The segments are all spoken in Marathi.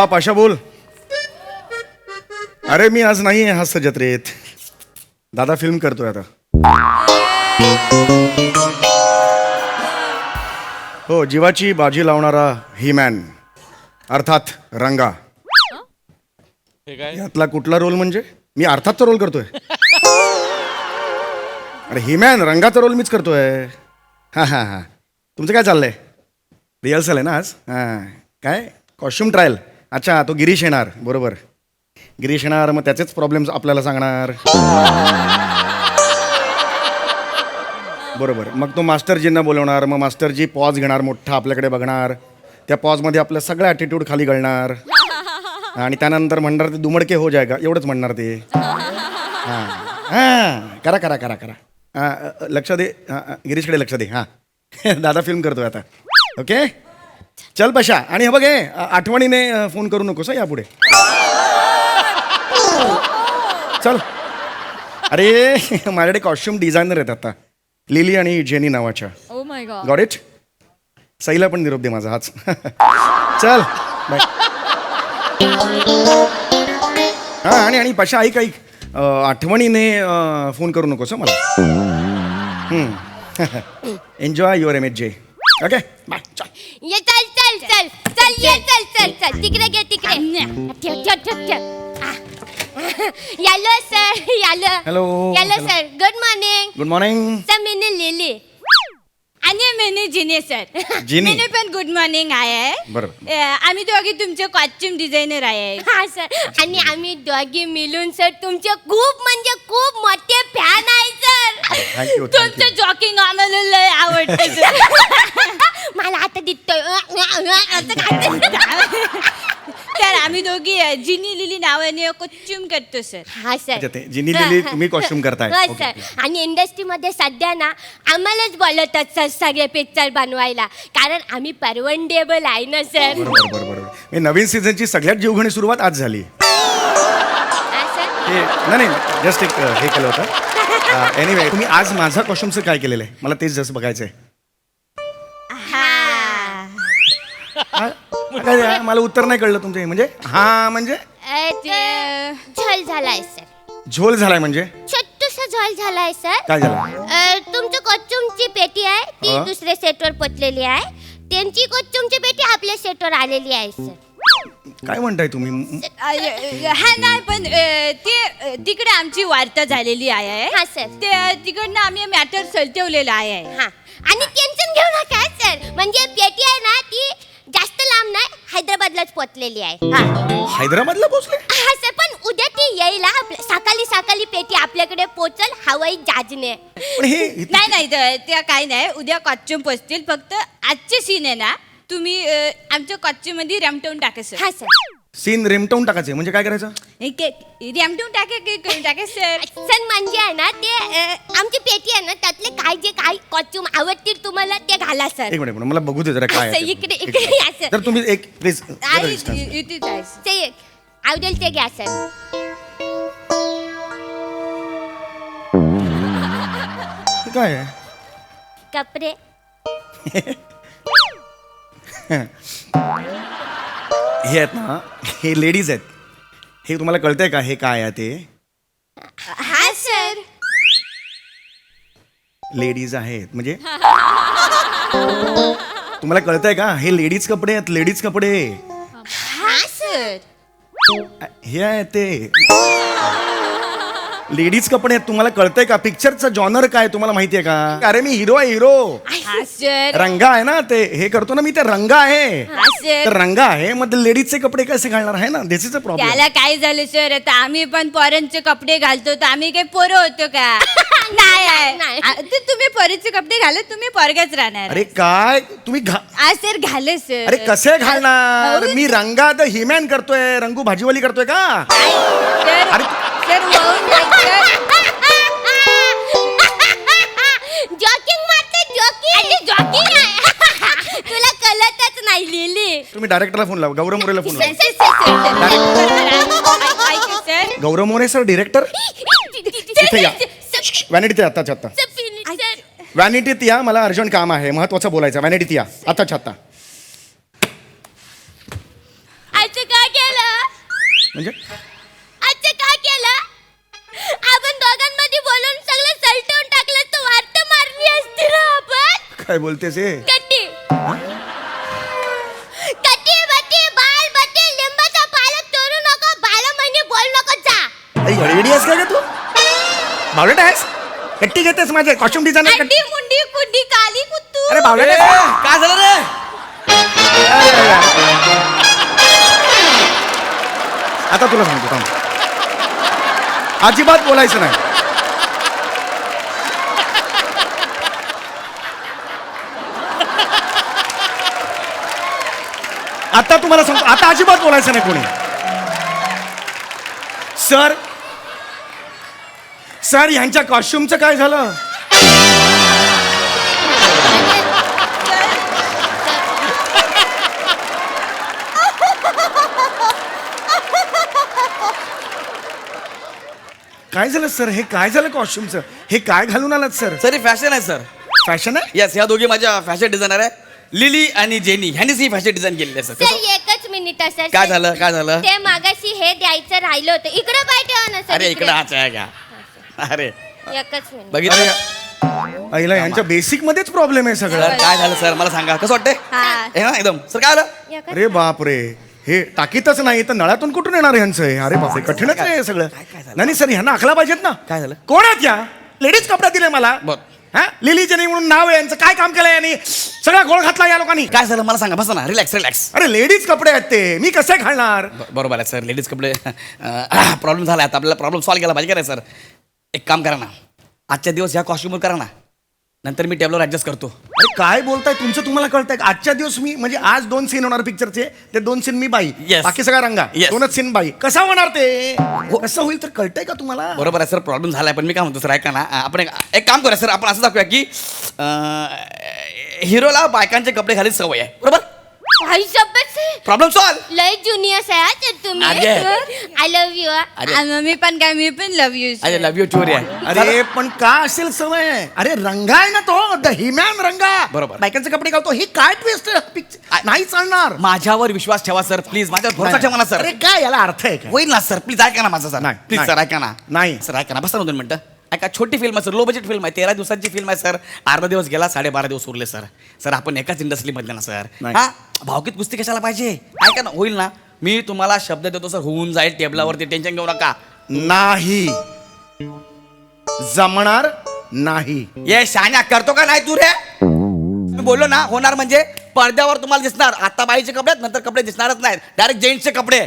हा पाशा बोल. अरे मी आज नाही आहे हास्य जत्रेत. दादा फिल्म करतोय आता. हो, जीवाची बाजी लावणारा ही मॅन अर्थात रंगा. यातला कुठला रोल म्हणजे मी अर्थातचा रोल करतोय. अरे ही मॅन रंगाचा रोल मीच करतोय. हां हां हां. तुमचं काय चाललंय? रिहर्सल आहे ना आज? हां. काय कॉस्ट्युम ट्रायल? अच्छा, तो गिरीश येणार. बरोबर, गिरीश येणार, मग त्याचेच प्रॉब्लेम्स आपल्याला सांगणार. बरोबर, मग तो मास्टरजींना बोलवणार. मग मास्टरजी पॉज घेणार, मोठा आपल्याकडे बघणार. त्या पॉजमध्ये आपलं सगळं ॲटिट्यूड खाली गळणार आणि त्यानंतर म्हणणार ते दुमडके हो जायगा, एवढंच म्हणणार ते. हां हां, करा करा करा करा. हां, लक्ष दे. हां, गिरीशकडे लक्ष दे. हां, दादा फिल्म करतोय आता. ओके, चल पशा. आणि हे बघ, हे आठवणीने फोन करू नकोस यापुढे. चल. अरे माझ्याकडे कॉस्ट्युम डिझायनर आहेत आता, लिली आणि जेनी नावाच्या. Oh my God. Got it. सईला पण निरोप दे माझा हाच. चल बाय. हां, आणि पशा ऐक ऐक, आठवणीने फोन करू नकोस मला. Enjoy your MJ. Okay bye. चल. ये चल चल चल चल ये चल चल चल तिकडे घे तिकडे. ठेव ठेव ठेव ठेव. यालो सर यालो. हॅलो. यालो sir. Good morning. Good morning. Sir मैंने लिली आणि मैंने जिने सर. जिनी. मैंने पण गुड मॉर्निंग आहे. बरोबर. आम्ही दोघे तुमचे कॉस्ट्युम डिझायनर आहे. हा सर. आणि आम्ही दोघी मिळून सर तुमचे खूप म्हणजे खूप मोठे फॅन आहे सर. थँक्यू तुमचं थँक्यू. जॉकिंग आम्हाला लय आवडतं सर. मला आता दिसतोय असं काय तर आम्ही दोघी जिनी लिली नावाने कॉस्ट्युम करतो सर. हा सर. अच्छा, ते जिनी लिली तुम्ही कॉस्ट्युम करताय. हो ओके, सर. ओके. आणि इंडस्ट्रीमध्ये सध्या ना आम्हालाच बोलवतात सर सगळे पिक्चर बनवायला, कारण आम्ही परवंडेबल आहे ना सर. बरोबर बरोबर बरोबर. हे नवीन सीझनची सगळ्यात जीवघेणी सुरुवात आज झाली. हा सर. हे नाही नाही, जस्ट एक हे केलं होतं. एनिवे, तुम्ही आज माझा कॉस्ट्युमचं काय केलेलं आहे मला तेच जसं बघायचं आहे. काय मला उत्तर नाही कळलं तुमचं. म्हणजे हा म्हणजे झोल झालाय सर. झोल झालाय म्हणजे छोटूसा झोल झालाय सर. काय झालं? तुमच्या कॉस्ट्युमची पेटी आहे ती दुसऱ्या सेटवर पोचलेली आहे. त्यांची कॉस्ट्युमची पेटी आपल्या सेटवर आलेली आहे सर. काय म्हणताय तुम्ही? हा नाही पण ते तिकडे आमची वार्ता झालेली आहे. हा सर. ते तिकडनं आम्ही मॅटर सलटवलेला आहे. हा, आणि टेन्शन घेऊ नका सर. म्हणजे पेटी आहे ना ती जास्त लांब नाही, हैदराबादलाच पोचलेली आहे. हैदराबादला पोहोचले? हा सर, पण उद्या ती येईल. सकाळी सकाळी पेटी आपल्याकडे पोचल हवाई जहाजने. पण हे नाही नाही त्या काही नाही, उद्या कॉस्ट्युम पोचतील. फक्त आजचे सीन आहे ना तुम्ही आमच्या कॉस्ट्युम मध्ये रॅमटवून टाका सर. हा सर. सीन रेमटावून टाकायचे म्हणजे काय करायचं? रॅमटवून टाका सर. सर म्हणजे आहे ना ते आमची पेटी आहे ना त्यातले काय कॉस्ट्युम आवडतील तुम्हाला ते घाला सर. एक मिनिट मला बघू दे जरा काय असं आहे इकडे ते. इकडे या सर. तर तुम्ही एक प्लीज इथेच आहे. ते आवडेल ते घ्या सर. काय आहे? कपडे. हे आहेत ना, हे लेडीज आहेत. हे तुम्हाला कळतंय का हे काय आहे ते? हा सर. लेडीज आहेत म्हणजे तुम्हाला कळतंय का हे लेडीज कपडे आहेत. लेडीज कपडे हा सर. हे आहे ते लेडीज कपडे आहेत. तुम्हाला कळतंय का? पिक्चरचा जॉनर काय तुम्हाला माहितीये का? अरे मी हिरो आहे, हिरो. हा सर. रंगा आहे ना ते, हे करतो ना मी, ते रंगा आहे. हा सर. तर रंगा आहे मग लेडीजचे कपडे कसे घालणार आहे ना, दिस इज अ प्रॉब्लेम. त्याला काय झालं सर, आता आम्ही पण पोरांचे कपडे घालतो तर आम्ही काही पोरं होतो का? नाही नाही. ते तुम्ही पोरीचे कपडे घालत तुम्ही पोरगाच राहणार. अरे काय तुम्ही सर घाले सर. अरे कसे घालणार? मी रंगा द हिमॅन करतोय, रंगू भाजीवाली करतोय का? सर अरे सर होऊन जाईल जॉकिंग मारते जॉकिंग. जॉकिंग आहे. तुला कळतच नाही लिली. तुम्ही डायरेक्टरला फोन लावा, गौरव मोरेला फोन लावा. सर. गौरव मोरे सर डिरेक्टर इथे या. व्हॅनिटीत या आत्ताच्या आत्ता. व्हॅनिटीत या, मला अर्जंट काम आहे, महत्वाचं बोलायचं. व्हॅनिटीत या आत्ताच्या आत्ता. असं का म्हणजे आजचं काय केलं आपण दोघांमध्ये बोलून सगळं सलटून टाकलं तर वाट मारली असती ना आपण. काय बोलतेस हे? कटी कटी बटी बाल बटी लिंबाचा पालक तोडू नको 12 महिने बोल नको जा. आई हळीडी आहेस का ग तू? बावळट आहेस? कट्टी घेतेस माझे कॉस्ट्युम डिझायनर? अंडी मुंडी कुंडी काली कुत्तू. अरे बावळट आहेस? काय झालं रे? आता तुला सांगतो थांब. अजिबात बोलायचं नाही. आता तुम्हाला सांगतो, आता अजिबात बोलायचं नाही कोणी. सर सर ह्यांच्या कॉस्ट्युमचं काय झालं? काय झालं सर? हे काय झालं कॉस्ट्युमचं? हे काय घालून आलात सर? सर ही फॅशन आहे सर. फॅशन आहे? येस, ह्या दोघी माझ्या फॅशन डिझायनर आहे. लिली आणि जेनी ह्यांनीच ही फॅशन डिझाईन केलेली आहे सर सर. एकच मिनिट सर. काय झालं काय झालं? ते मागाशी हे द्यायचं राहिलं होतं. इकडे पाय ठेवा ना सर. अरे इकडे हाच आहे का? अरे एकच मिनिट. बघितलं का? आईला यांच्या बेसिक मध्येच प्रॉब्लेम आहे सगळं. सर काय झालं सर मला सांगा, कसं वाटतंय? हा. हे ना एकदम सर काय झालं? एकच- अरे बाप रे, हे टाकीतच नाही तर नळातून कुठून येणार यांचं हे? अरे बापरे, कठीणच आहे हे सगळं. काय झालं? नाही सर, ह्यांना आखला पाहिजेत ना. काय झालं? कोण आहेत या? लेडीज कपडा दिले मला. बरं. हा, लिली जनी म्हणून नाव आहे यांचं. काय काम केलं यांनी? सगळा गोळ घातला या लोकांनी. काय झालं मला सांगा, बसा ना, रिलॅक्स रिलॅक्स. अरे लेडीज कपडे आहेत ते, मी कसे घालणार? बरोबर आहे सर, लेडीज कपडे. प्रॉब्लेम झाला आता, आपल्याला प्रॉब्लेम सॉल्व्ह केला पाहिजे का नाही सर? एक काम करा ना, आजच्या दिवस ह्या कॉस्ट्युमवर करा ना, नंतर मी टेबलवर ऍडजस्ट करतो. अरे काय बोलताय तुमचं? तुम्हाला कळतंय का? आजच्या दिवस मी म्हणजे आज 2 सीन होणार पिक्चरचे, ते 2 सीन मी बाई, Yes. बाकी सगळा रंगा. Yes. 2च सीन बाई. कसा होणार ते? कसं होईल तर कळतंय का तुम्हाला? बरोबर आहे सर, प्रॉब्लेम झालाय, पण मी काय म्हणतो सर, ऐका ना, आपण एक काम करूया सर, आपण असं दाखवूया की हिरोला बायकांचे कपडे घालायची सवय आहे, बरोबर? भाई शपथ से प्रॉब्लेम सॉल्व. लय ज्युनियर्स आहे सर तुम्ही. अरे. I love you. अरे मी पण काय, मी पण लव्ह यू. अरे लव्ह यू चोरी आहे. अरे पण का असेल सवय? अरे रंगा आहे ना तो, द हिमॅन रंगा. बरोबर. बायकांचे कपडे घालतो, ही काय ट्विस्ट नाही चालणार. माझ्यावर विश्वास ठेवा सर, प्लीज माझ्यावर भरोसा ठेवा ना सर. अरे काय याला अर्थ आहे का? होईल ना सर, प्लीज ऐका ना माझं सर. नाही, प्लीज नाही. सर ऐका ना. नाही. सर ऐका ना, बसा ना 2 मिनिटं. ऐका, छोटी फिल्म आहे सर, लो बजेट फिल्म आहे, 13 दिवसांची फिल्म आहे सर. अर्धा दिवस गेला, 12.5 दिवस उरले सर. सर आपण एकाच इंडस्ट्री मधले ना सर. नाही. हा, भावकीत कुस्ती कशाला पाहिजे? ऐका ना, होईल ना, मी तुम्हाला शब्द देतो सर, होऊन जाईल टेबलावरती, टेन्शन घेऊ नका. नाही जमणार नाही. ये शान्या, करतो का नाही तू रे? मी बोललो ना, होणार म्हणजे पडद्यावर तुम्हाला दिसणार. आता बाईचे कपडे आहेत, नंतर कपडे दिसणारच नाहीत, डायरेक्ट जेंट्सचे कपडे.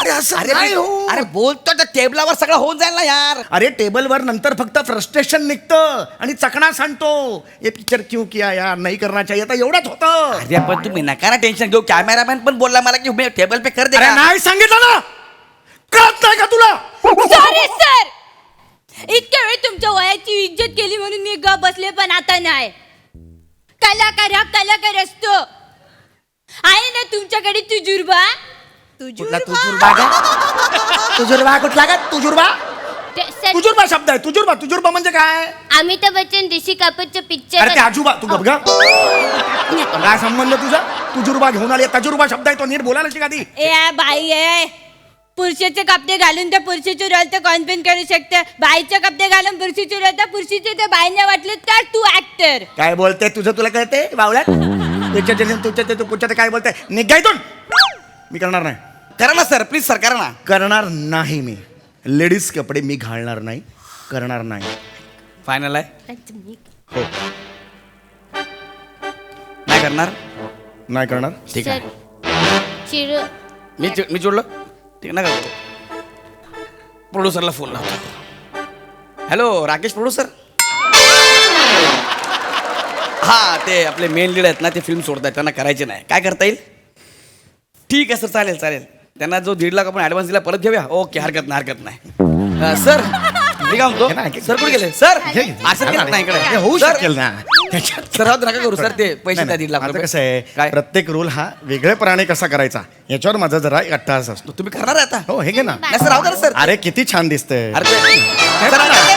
अरे असं अरे नाही हो. अरे बोलतो तर टेबलावर सगळं होऊन जाईल ना यार. अरे टेबलवर नंतर फक्त फ्रस्ट्रेशन निघतं आणि चकणा सांडतो. ये पिक्चर क्यों किया यार, नाही करना चाहिए था, एवढंच होतं. अरे पण तुम्ही नका ना टेन्शन घेऊ. कॅमेरामॅन पण बोलला मला की टेबल पे कर दे अरे का? नाही सांगितलं ना, कळत नाही का तुला? सॉरी सर, इतक्या वेळ तुमच्या वयाची इज्जत केली म्हणून मी ग बसले, पण आता नाही. कलाकार हा कलाकार असतो. आहे ना तुमच्याकडे तुजुर्बा? कुठला तुजुर्बा का? तुजुर्बा कुठला का? तुजुर्बा सर तुजुर्बा शब्द आहे. तुजुर्बा तुजुर्बा म्हणजे काय? अमिताभ बच्चन ऋषी कपूरचं पिक्चर. अरे ते आजूबा, तू गप गा. काय संबंध तुझा? तुजुर्बा घेऊन आली. तजुर्बा शब्द आहे तो, नीट बोलायला शिका ती. ए बाई आहे, पुरुषाचे कपडे घालून त्या पुरुषाचे रोल तर कोण पण करू शकते. बाईचे कपडे घालून पुरुषाचे रोल तर पुरुषाचे ते बाईने वाटले तर तू ऍक्टर. काय बोलते तुझं? तुला कळते बावळ्यात? तुझ्या काय बोलते? निघायतून. मी करणार नाही. करा ना सर, प्लीज सर करा ना. करणार नाही. मी लेडीज कपडे मी घालणार नाही, करणार नाही. फायनल आहे? तुम्ही हो, नाही करणार? नाही करणार. ठीक सर आहे. चिरू मी जोडलं, ठीक आहे ना. प्रोड्युसरला फोन लावतो. Hello Rakesh producer. हा, ते आपले मेन लीड आहेत ना, ते फिल्म सोडतात, त्यांना करायचे नाही. काय करता येईल? ठीक आहे सर, चालेल चालेल. त्यांना जो 1.5 लाख आपण ऍडव्हान्स दिला परत घेऊया. ओके, हरकत नाही हरकत नाही. सर मी काय म्हणतो, सर कुठे गेले? सर असं केलं नाही हे इकडे. होऊ सर, शकेल ना त्याच्यात. सर राहू नका करू सर, ते पैसे द्या 1.5 लाख आता रुपये. कसं आहे, काय प्रत्येक रोल हा वेगळेपणाने कसा करायचा याच्यावर माझा जरा अट्टाहास असतो. तुम्ही करणार आहे आता? हो, हे घे ना. नाही सर, राहू द्या ना सर. अरे किती छान दिसतंय. अरे ते- सर,